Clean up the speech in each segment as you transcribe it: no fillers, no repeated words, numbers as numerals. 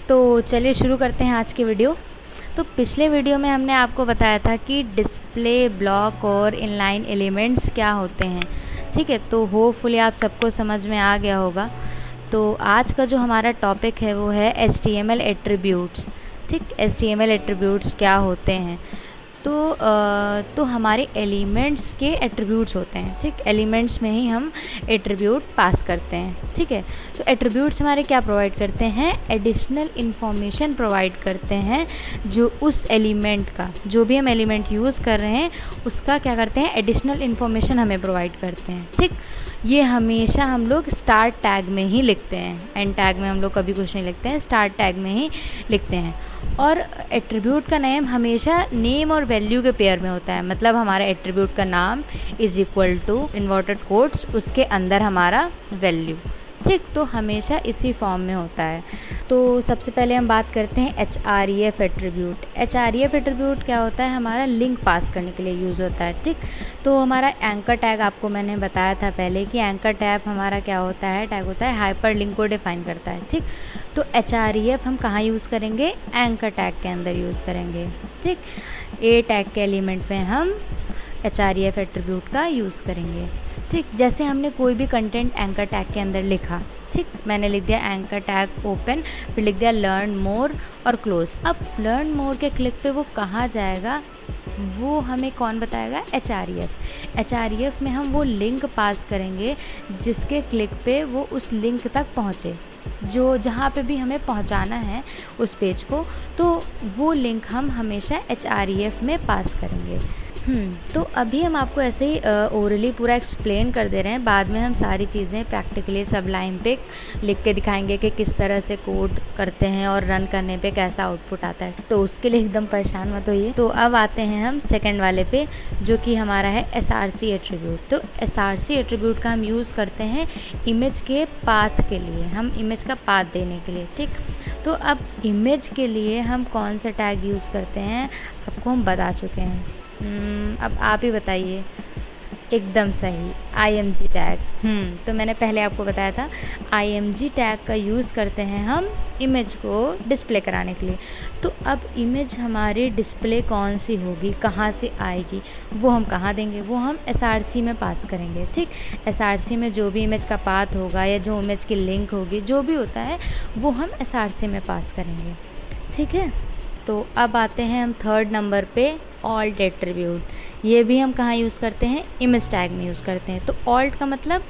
तो चलिए शुरू करते हैं आज की वीडियो। तो पिछले वीडियो में हमने आपको बताया था कि डिस्प्ले ब्लॉक और इनलाइन एलिमेंट्स क्या होते हैं, ठीक है। तो होपफुली आप सबको समझ में आ गया होगा। तो आज का जो हमारा टॉपिक है वो है HTML एट्रीब्यूट्स, ठीक। HTML एट्रीब्यूट्स क्या होते हैं? तो हमारे एलिमेंट्स के एट्रीब्यूट्स होते हैं, ठीक। एलिमेंट्स में ही हम एट्रीब्यूट पास करते हैं, ठीक है। तो एट्रीब्यूट्स हमारे क्या प्रोवाइड करते हैं? एडिशनल इन्फॉर्मेशन प्रोवाइड करते हैं, जो उस एलिमेंट का, जो भी हम एलिमेंट यूज़ कर रहे हैं उसका क्या करते हैं? एडिशनल इन्फॉर्मेशन हमें प्रोवाइड करते हैं, ठीक। ये हमेशा हम लोग स्टार्ट टैग में ही लिखते हैं, एंड टैग में हम लोग कभी कुछ नहीं लिखते हैं, स्टार्ट टैग में ही लिखते हैं। और एट्रीब्यूट का नेम हमेशा नेम और वैल्यू के पेयर में होता है, मतलब हमारा एट्रीब्यूट का नाम is equal to inverted quotes उसके अंदर हमारा वैल्यू, ठीक। तो हमेशा इसी फॉर्म में होता है। तो सबसे पहले हम बात करते हैं href एट्रीब्यूट। href एट्रीब्यूट क्या होता है? हमारा लिंक पास करने के लिए यूज़ होता है, ठीक। तो हमारा एंकर टैग, आपको मैंने बताया था पहले कि एंकर टैग हमारा क्या होता है? टैग होता है हाइपर लिंक को डिफाइन करता है, ठीक। तो href हम कहाँ यूज़ करेंगे? एंकर टैग के अंदर यूज़ करेंगे, ठीक। ए टैग के एलिमेंट में हम href एट्रीब्यूट का यूज़ करेंगे, ठीक। जैसे हमने कोई भी कंटेंट एंकर टैग के अंदर लिखा, ठीक। मैंने लिख दिया एंकर टैग ओपन, फिर लिख दिया लर्न मोर और क्लोज। अब लर्न मोर के क्लिक पे वो कहाँ जाएगा, वो हमें कौन बताएगा? href में हम वो लिंक पास करेंगे जिसके क्लिक पे वो उस लिंक तक पहुँचे, जो जहाँ पे भी हमें पहुँचाना है उस पेज को, तो वो लिंक हम हमेशा href में पास करेंगे। तो अभी हम आपको ऐसे ही ओरली पूरा एक्सप्लेन कर दे रहे हैं, बाद में हम सारी चीज़ें प्रैक्टिकली सब लाइन पे लिख के दिखाएंगे कि किस तरह से कोड करते हैं और रन करने पे कैसा आउटपुट आता है। तो उसके लिए एकदम परेशान मत होइए। तो अब आते हैं हम सेकंड वाले पे, जो कि हमारा है src एट्रीब्यूट। तो src एट्रीब्यूट का हम यूज़ करते हैं इमेज के पाथ के लिए, हम इमेज का पाथ देने के लिए, ठीक। तो अब इमेज के लिए हम कौन सा टैग यूज़ करते हैं आपको हम बता चुके हैं। अब आप ही बताइए। एकदम सही, img टैग। तो मैंने पहले आपको बताया था img टैग का यूज़ करते हैं हम इमेज को डिस्प्ले कराने के लिए। तो अब इमेज हमारी डिस्प्ले कौन सी होगी, कहाँ से आएगी, वो हम कहाँ देंगे? वो हम src में पास करेंगे, ठीक। src में जो भी इमेज का पाथ होगा या जो इमेज की लिंक होगी, जो भी होता है वो हम src में पास करेंगे, ठीक है। तो अब आते हैं हम थर्ड नंबर पे, ऑल्ट एट्रीब्यूट। ये भी हम कहाँ यूज़ करते हैं? इमेज टैग में यूज़ करते हैं। तो ऑल्ट का मतलब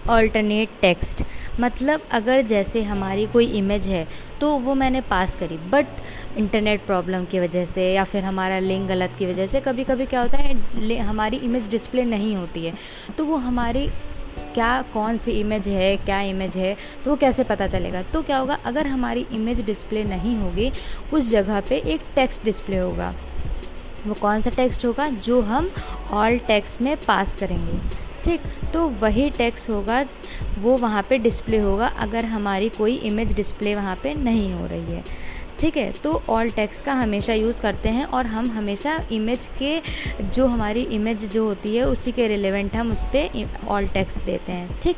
अल्टरनेट टेक्स्ट, मतलब अगर जैसे हमारी कोई इमेज है तो वो मैंने पास करी, बट इंटरनेट प्रॉब्लम की वजह से या फिर हमारा लिंक गलत की वजह से कभी कभी क्या होता है, हमारी इमेज डिस्प्ले नहीं होती है। तो वो हमारी क्या, कौन सी इमेज है, क्या इमेज है, तो वो कैसे पता चलेगा? तो क्या होगा, अगर हमारी इमेज डिस्प्ले नहीं होगी, उस जगह पे एक टेक्स्ट डिस्प्ले होगा। वो कौन सा टेक्स्ट होगा? जो हम ऑल टेक्स्ट में पास करेंगे, ठीक। तो वही टेक्स्ट होगा, वो वहाँ पे डिस्प्ले होगा अगर हमारी कोई इमेज डिस्प्ले वहाँ पे नहीं हो रही है, ठीक है। तो ऑल टेक्स्ट का हमेशा यूज़ करते हैं, और हम हमेशा इमेज के, जो हमारी इमेज जो होती है उसी के रिलेवेंट हम उस पर ऑल टेक्स्ट देते हैं, ठीक।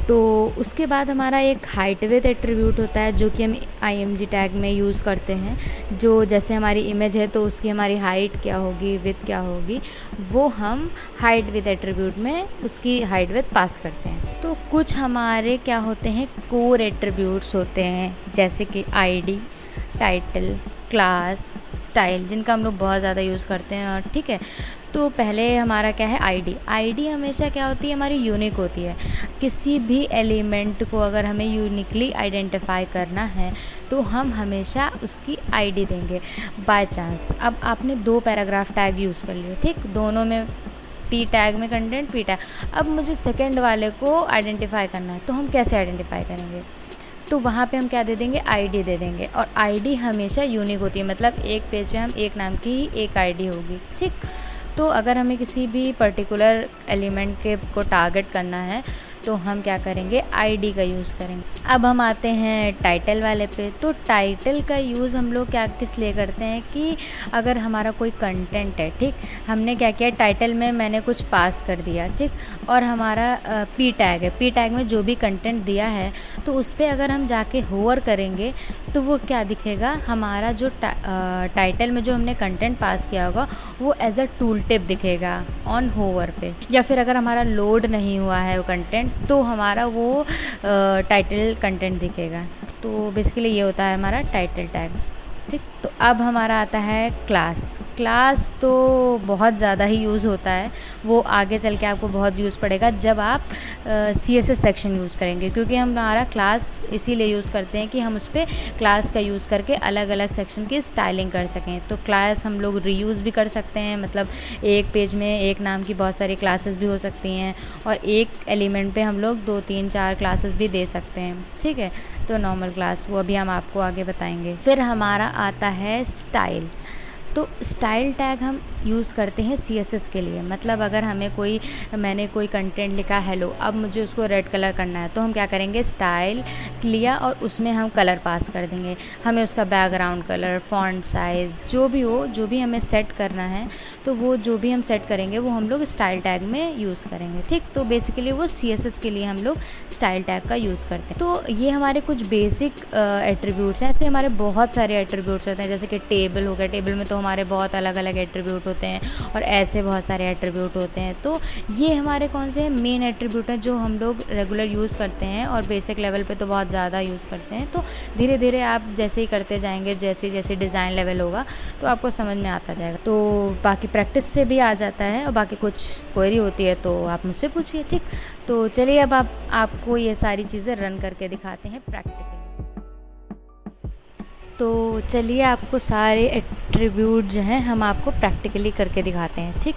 तो उसके बाद हमारा एक हाइट विथ एट्रीब्यूट होता है, जो कि हम img टैग में यूज़ करते हैं। जो जैसे हमारी इमेज है तो उसकी हमारी हाइट क्या होगी, विथ क्या होगी, वो हम हाइट विथ एट्रीब्यूट में उसकी हाइट विथ पास करते हैं। तो कुछ हमारे क्या होते हैं? कोर एट्रीब्यूट्स होते हैं, जैसे कि id, टाइटल, क्लास, स्टाइल, जिनका हम लोग बहुत ज़्यादा यूज़ करते हैं, और ठीक है। तो पहले हमारा क्या है? आईडी हमेशा क्या होती है? हमारी यूनिक होती है। किसी भी एलिमेंट को अगर हमें यूनिकली आइडेंटिफाई करना है तो हम हमेशा उसकी आईडी देंगे। बाय चांस अब आपने 2 पैराग्राफ टैग यूज़ कर लिए, ठीक। दोनों में p टैग में कंटेंट p टैग, अब मुझे सेकंड वाले को आइडेंटिफाई करना है, तो हम कैसे आइडेंटिफाई करेंगे? तो वहाँ पे हम क्या दे देंगे? आईडी दे देंगे, और आईडी हमेशा यूनिक होती है, मतलब एक पेज पे हम एक नाम की ही एक आईडी होगी, ठीक। तो अगर हमें किसी भी पर्टिकुलर एलिमेंट के को टारगेट करना है तो हम क्या करेंगे, आईडी का यूज़ करेंगे। अब हम आते हैं टाइटल वाले पे। तो टाइटल का यूज़ हम लोग क्या किस लिए करते हैं कि अगर हमारा कोई कंटेंट है, ठीक, हमने क्या किया, टाइटल में मैंने कुछ पास कर दिया, ठीक, और हमारा पी टैग है, पी टैग में जो भी कंटेंट दिया है तो उस पर अगर हम जाके होवर करेंगे तो वो क्या दिखेगा, हमारा जो टाइटल में जो हमने कंटेंट पास किया होगा वो एज अ टूल टिप दिखेगा ऑन होवर पे। या फिर अगर हमारा लोड नहीं हुआ है वो कंटेंट तो हमारा वो टाइटल कंटेंट दिखेगा। तो बेसिकली ये होता है हमारा टाइटल टैग, ठीक। तो अब हमारा आता है क्लास। क्लास तो बहुत ज़्यादा ही यूज़ होता है, वो आगे चल के आपको बहुत यूज़ पड़ेगा जब आप CSS सेक्शन यूज़ करेंगे, क्योंकि हम हमारा क्लास इसीलिए यूज़ करते हैं कि हम उस पर क्लास का यूज़ करके अलग अलग सेक्शन की स्टाइलिंग कर सकें। तो क्लास हम लोग रीयूज़ भी कर सकते हैं, मतलब एक पेज में एक नाम की बहुत सारी क्लासेस भी हो सकती हैं और एक एलिमेंट पे हम लोग 2 3 4 क्लासेस भी दे सकते हैं, ठीक है। तो नॉर्मल क्लास वो अभी हम आपको आगे बताएंगे। फिर हमारा आता है स्टाइल। तो स्टाइल टैग हम यूज़ करते हैं CSS के लिए, मतलब अगर मैंने कोई कंटेंट लिखा हेलो, अब मुझे उसको रेड कलर करना है तो हम क्या करेंगे, स्टाइल लिया और उसमें हम कलर पास कर देंगे। हमें उसका बैकग्राउंड कलर, फॉन्ट साइज़ जो भी हो, जो भी हमें सेट करना है तो वो जो भी हम सेट करेंगे वो हम लोग स्टाइल टैग में यूज़ करेंगे, ठीक। तो बेसिकली वो CSS के लिए हम लोग स्टाइल टैग का यूज़ करते हैं। तो ये हमारे कुछ बेसिक एट्रीब्यूट्स हैं। ऐसे हमारे बहुत सारे एट्रीब्यूट्स होते हैं, जैसे कि टेबल हो गया, टेबल में तो हमारे बहुत अलग अलग एट्रीब्यूट होते हैं और ऐसे बहुत सारे एट्रीब्यूट होते हैं। तो ये हमारे कौन से मेन एट्रीब्यूट हैं जो हम लोग रेगुलर यूज़ करते हैं और बेसिक लेवल पे तो बहुत ज़्यादा यूज़ करते हैं। तो धीरे धीरे आप जैसे ही करते जाएंगे, जैसे जैसे डिज़ाइन लेवल होगा तो आपको समझ में आता जाएगा। तो बाकी प्रैक्टिस से भी आ जाता है और बाकी कुछ क्वेरी होती है तो आप मुझसे पूछिए, ठीक। तो चलिए अब आपको ये सारी चीज़ें रन करके दिखाते हैं प्रैक्टिकली। तो चलिए आपको सारे एट्रीब्यूट जो हैं हम आपको प्रैक्टिकली करके दिखाते हैं, ठीक।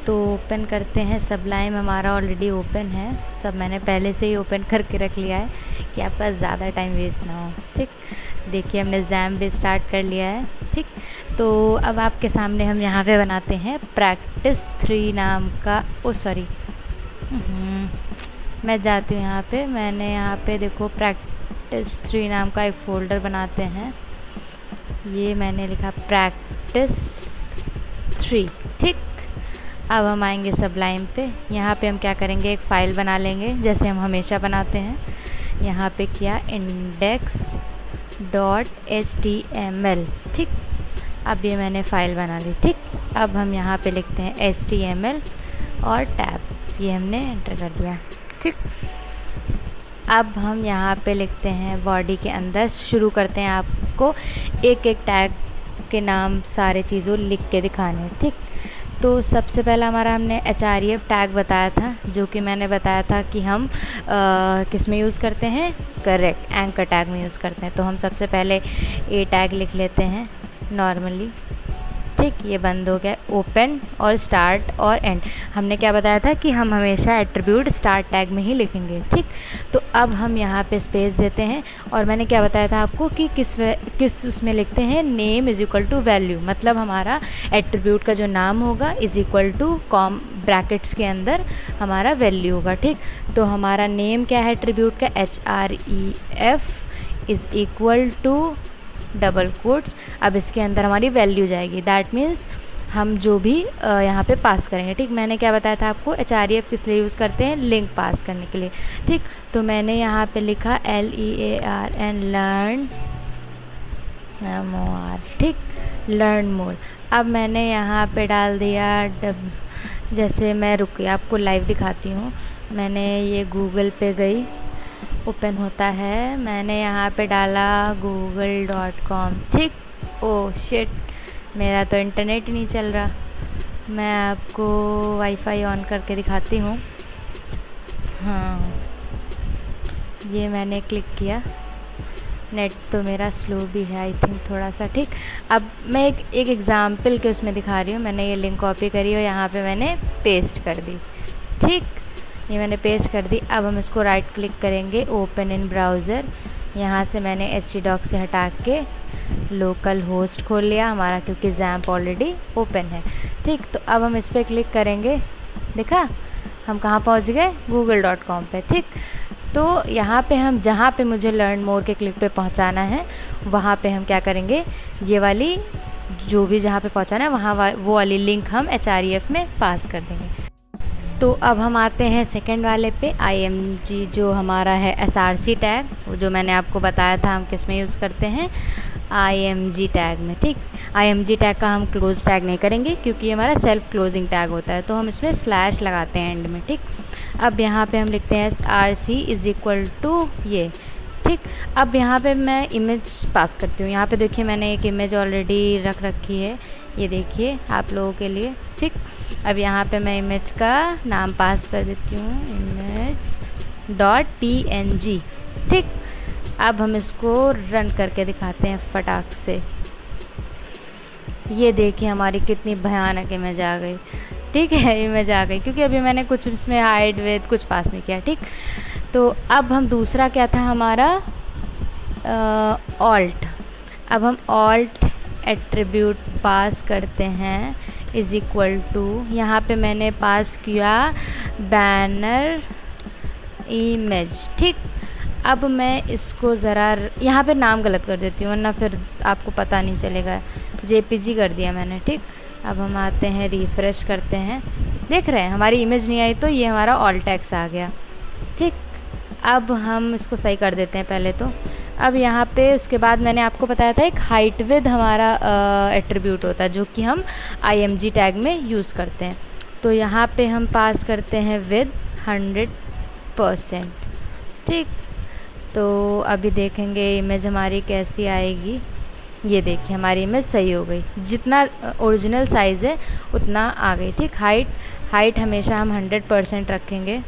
तो ओपन करते हैं सबलाइम, हमारा ऑलरेडी ओपन है, सब मैंने पहले से ही ओपन करके रख लिया है कि आपका ज़्यादा टाइम वेस्ट ना हो, ठीक। देखिए हमने XAMPP भी स्टार्ट कर लिया है, ठीक। तो अब आपके सामने हम यहाँ पे बनाते हैं practice 3 नाम का, मैं जाती हूँ यहाँ पे, मैंने यहाँ पे देखो practice 3 नाम का एक फ़ोल्डर बनाते हैं। ये मैंने लिखा practice 3, ठीक। अब हम आएंगे सबलाइम पे, यहाँ पे हम क्या करेंगे, एक फ़ाइल बना लेंगे जैसे हम हमेशा बनाते हैं। यहाँ पे किया index.html, ठीक। अब ये मैंने फ़ाइल बना ली, ठीक। अब हम यहाँ पे लिखते हैं HTML और टैब, ये हमने एंटर कर दिया, ठीक। अब हम यहाँ पे लिखते हैं बॉडी के अंदर, शुरू करते हैं आपको एक एक टैग के नाम सारे चीज़ों लिख के दिखाने, ठीक। तो सबसे पहला हमारा हमने href टैग बताया था, जो कि मैंने बताया था कि हम किस में यूज़ करते हैं, करेक्ट, एंकर टैग में यूज़ करते हैं। तो हम सबसे पहले ए टैग लिख लेते हैं नॉर्मली, ठीक। ये बंद हो गया, ओपन और स्टार्ट और एंड। हमने क्या बताया था कि हम हमेशा एट्रीब्यूट स्टार्ट टैग में ही लिखेंगे, ठीक। तो अब हम यहाँ पे स्पेस देते हैं और मैंने क्या बताया था आपको कि किस उसमें लिखते हैं, name is equal to value, मतलब हमारा एट्रीब्यूट का जो नाम होगा इज़ इक्वल टू ब्रैकेट्स के अंदर हमारा वैल्यू होगा, ठीक। तो हमारा नेम क्या है एट्रीब्यूट का, href is equal to double quotes. अब इसके अंदर हमारी वैल्यू जाएगी, दैट मीन्स हम जो भी यहाँ पे पास करेंगे, ठीक। मैंने क्या बताया था आपको, href किस लिए यूज़ करते हैं, लिंक पास करने के लिए, ठीक। तो मैंने यहाँ पे लिखा LEARN लर्न मोर, ठीक, लर्न मोर। अब मैंने यहाँ पे डाल दिया जैसे मैं रुकिए आपको लाइव दिखाती हूँ। मैंने ये गूगल पे गई, ओपन होता है, मैंने यहाँ पे डाला google.com, ठीक। ओह शिट, मेरा तो इंटरनेट ही नहीं चल रहा, मैं आपको वाईफाई ऑन करके दिखाती हूँ। हाँ, ये मैंने क्लिक किया, नेट तो मेरा स्लो भी है आई थिंक थोड़ा सा, ठीक। अब मैं एक एग्ज़ाम्पल के उसमें दिखा रही हूँ। मैंने ये लिंक कॉपी करी और यहाँ पे मैंने पेस्ट कर दी, ठीक। ये मैंने पेस्ट कर दी। अब हम इसको राइट क्लिक करेंगे, ओपन इन ब्राउज़र। यहाँ से मैंने htdoc से हटा के लोकल होस्ट खोल लिया हमारा, क्योंकि XAMPP ऑलरेडी ओपन है, ठीक। तो अब हम इस पर क्लिक करेंगे, देखा हम कहाँ पहुँच गए, google.com पे। ठीक, तो यहाँ पे हम जहाँ पे मुझे लर्न मोर के क्लिक पे पहुँचाना है वहाँ पे हम क्या करेंगे, ये वाली जो भी जहाँ पे पहुँचाना है वहाँ वो वाली लिंक हम href में पास कर देंगे। तो अब हम आते हैं सेकंड वाले पे, img जो हमारा है src टैग, वो जो मैंने आपको बताया था हम किस में यूज़ करते हैं, img टैग में। ठीक, img टैग का हम क्लोज टैग नहीं करेंगे क्योंकि ये हमारा सेल्फ क्लोजिंग टैग होता है, तो हम इसमें स्लैश लगाते हैं एंड में। ठीक, अब यहाँ पे हम लिखते हैं src इज़ इक्वल टू ये। ठीक, अब यहाँ पे मैं इमेज पास करती हूँ। यहाँ पे देखिए मैंने एक इमेज ऑलरेडी रख रखी है, ये देखिए आप लोगों के लिए। ठीक, अब यहाँ पे मैं इमेज का नाम पास कर देती हूँ, image.png। ठीक, अब हम इसको रन करके दिखाते हैं फटाक से। ये देखिए हमारी कितनी भयानक इमेज आ गई। ठीक है, इमेज आ गई क्योंकि अभी मैंने कुछ इसमें हाइड विथ कुछ पास नहीं किया। ठीक, तो अब हम दूसरा क्या था हमारा, ऑल्ट। अब हम ऑल्ट एट्रीब्यूट पास करते हैं इज़ इक्वल टू, यहाँ पे मैंने पास किया बैनर इमेज। ठीक, अब मैं इसको ज़रा यहाँ पे नाम गलत कर देती हूँ वरना फिर आपको पता नहीं चलेगा, JPG कर दिया मैंने। ठीक, अब हम आते हैं रिफ़्रेश करते हैं, देख रहे हैं हमारी इमेज नहीं आई तो ये हमारा ऑल्ट टेक्स्ट आ गया। ठीक, अब हम इसको सही कर देते हैं पहले तो। अब यहाँ पे उसके बाद मैंने आपको बताया था एक हाइट विद हमारा एट्रीब्यूट होता है जो कि हम img टैग में यूज़ करते हैं। तो यहाँ पे हम पास करते हैं विद 100%। ठीक, तो अभी देखेंगे इमेज हमारी कैसी आएगी। ये देखिए हमारी इमेज सही हो गई, जितना ओरिजिनल साइज़ है उतना आ गई। ठीक, हाइट हमेशा हम 100% रखेंगे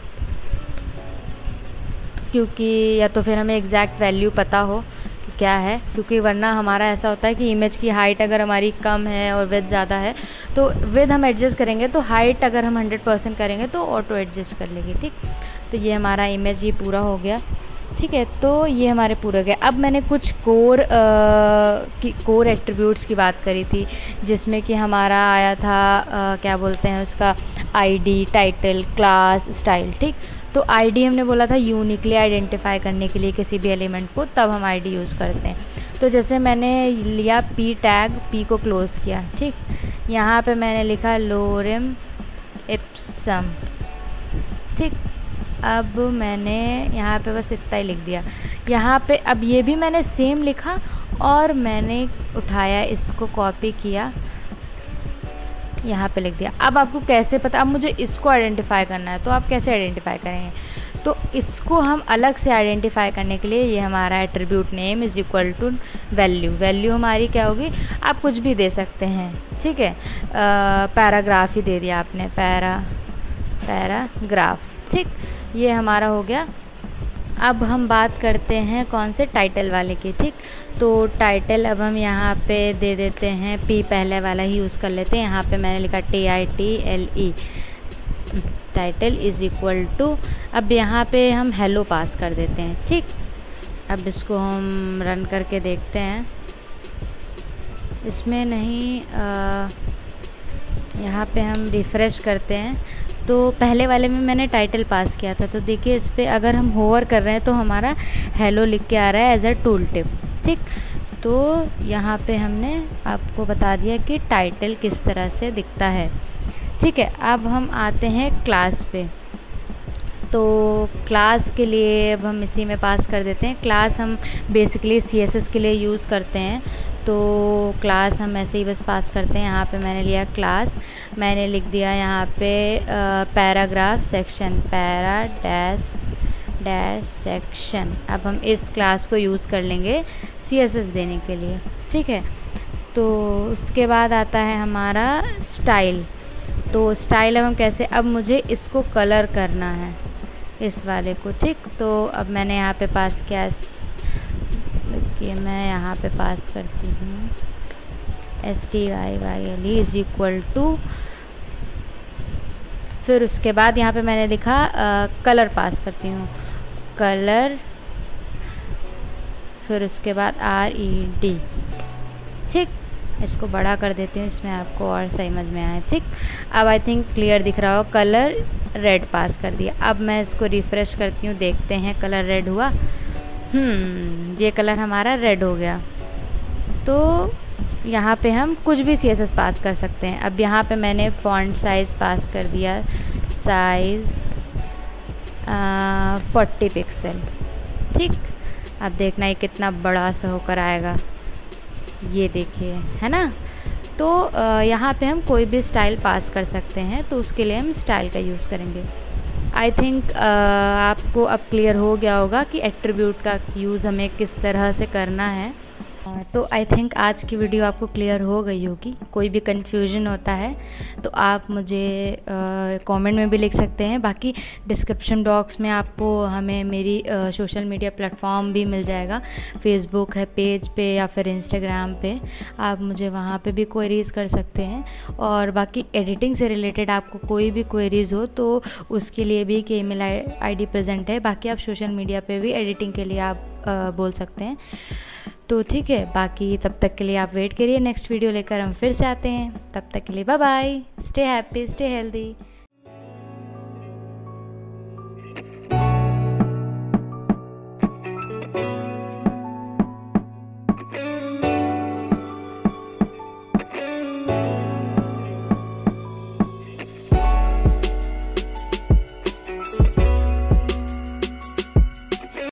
क्योंकि या तो फिर हमें एग्जैक्ट वैल्यू पता हो कि क्या है, क्योंकि वरना हमारा ऐसा होता है कि इमेज की हाइट अगर हमारी कम है और विड्थ ज़्यादा है तो विड्थ हम एडजस्ट करेंगे, तो हाइट अगर हम 100% करेंगे तो ऑटो एडजस्ट कर लेगी। ठीक, तो ये हमारा इमेज ये पूरा हो गया। ठीक है, तो ये हमारे पूरा गया। अब मैंने कुछ कोर एट्रीब्यूट्स की बात करी थी जिसमें कि हमारा आया था क्या बोलते हैं उसका, आईडी, टाइटल, क्लास, स्टाइल। ठीक, तो आईडी हमने बोला था यूनिकली आइडेंटिफाई करने के लिए किसी भी एलिमेंट को, तब हम आईडी यूज़ करते हैं। तो जैसे मैंने लिया पी टैग, पी को क्लोज़ किया। ठीक, यहाँ पे मैंने लिखा लोरेम इप्सम। ठीक, अब मैंने यहाँ पे बस इतना ही लिख दिया। यहाँ पे अब ये भी मैंने सेम लिखा और मैंने उठाया, इसको कॉपी किया, यहाँ पे लिख दिया। अब आपको कैसे पता, अब मुझे इसको आइडेंटिफाई करना है तो आप कैसे आइडेंटिफाई करेंगे, तो इसको हम अलग से आइडेंटिफाई करने के लिए ये हमारा attribute name is equal to value. Value हमारी क्या होगी, आप कुछ भी दे सकते हैं। ठीक है, पैराग्राफ ही दे दिया आपने, पैराग्राफ। ठीक, ये हमारा हो गया। अब हम बात करते हैं कौन से, टाइटल वाले की। ठीक, तो टाइटल अब हम यहाँ पे दे देते हैं, पी पहले वाला ही यूज़ कर लेते हैं। यहाँ पे मैंने लिखा TITLE, title is equal to, अब यहाँ पे हम हेलो पास कर देते हैं। ठीक, अब इसको हम रन करके देखते हैं, इसमें नहीं यहाँ पे हम रिफ़्रेश करते हैं तो पहले वाले में मैंने टाइटल पास किया था, तो देखिए इस पर अगर हम होवर कर रहे हैं तो हमारा हेलो लिख के आ रहा है एज अ टूल टिप। ठीक, तो यहाँ पे हमने आपको बता दिया कि टाइटल किस तरह से दिखता है। ठीक है, अब हम आते हैं क्लास पे। तो क्लास के लिए अब हम इसी में पास कर देते हैं। क्लास हम बेसिकली CSS के लिए यूज़ करते हैं, तो क्लास हम ऐसे ही बस पास करते हैं। यहाँ पे मैंने लिया क्लास, मैंने लिख दिया यहाँ पे paragraph section, para dash section. अब हम इस क्लास को यूज़ कर लेंगे CSS देने के लिए। ठीक है, तो उसके बाद आता है हमारा स्टाइल। तो स्टाइल अब हम कैसे, अब मुझे इसको कलर करना है इस वाले को। ठीक, तो अब मैंने यहाँ पे पास किया, देखिए मैं यहाँ पे पास करती हूँ STYYLE इज़ इक्वल टू, फिर उसके बाद यहाँ पे मैंने लिखा कलर पास करती हूँ, कलर, फिर उसके बाद RED। ठीक, इसको बड़ा कर देती हूँ, इसमें आपको और समझ में आए। ठीक, अब आई थिंक क्लियर दिख रहा हो, कलर रेड पास कर दिया। अब मैं इसको रिफ़्रेश करती हूँ, देखते हैं कलर रेड हुआ। ये कलर हमारा रेड हो गया। तो यहाँ पे हम कुछ भी CSS पास कर सकते हैं। अब यहाँ पे मैंने फ़ॉन्ट साइज़ पास कर दिया, साइज़ 40 पिक्सल। ठीक, अब देखना ये कितना बड़ा सा होकर आएगा, ये देखिए, है ना। तो यहाँ पे हम कोई भी स्टाइल पास कर सकते हैं, तो उसके लिए हम स्टाइल का यूज़ करेंगे। आई थिंक आपको अब क्लियर हो गया होगा कि एट्रीब्यूट का यूज़ हमें किस तरह से करना है। तो आई थिंक आज की वीडियो आपको क्लियर हो गई होगी। कोई भी कन्फ्यूजन होता है तो आप मुझे कमेंट में भी लिख सकते हैं। बाकी डिस्क्रिप्शन बॉक्स में आपको हमें मेरी सोशल मीडिया प्लेटफॉर्म भी मिल जाएगा। फेसबुक है पेज पे या फिर इंस्टाग्राम पे, आप मुझे वहाँ पे भी क्वेरीज़ कर सकते हैं। और बाकी एडिटिंग से रिलेटेड आपको कोई भी क्वेरीज़ हो तो उसके लिए भी एक ईमेल ID प्रेजेंट है। बाकी आप सोशल मीडिया पे भी एडिटिंग के लिए आप बोल सकते हैं। तो ठीक है, बाकी तब तक के लिए आप वेट करिए, नेक्स्ट वीडियो लेकर हम फिर से आते हैं। तब तक के लिए bye bye, stay happy, stay healthy.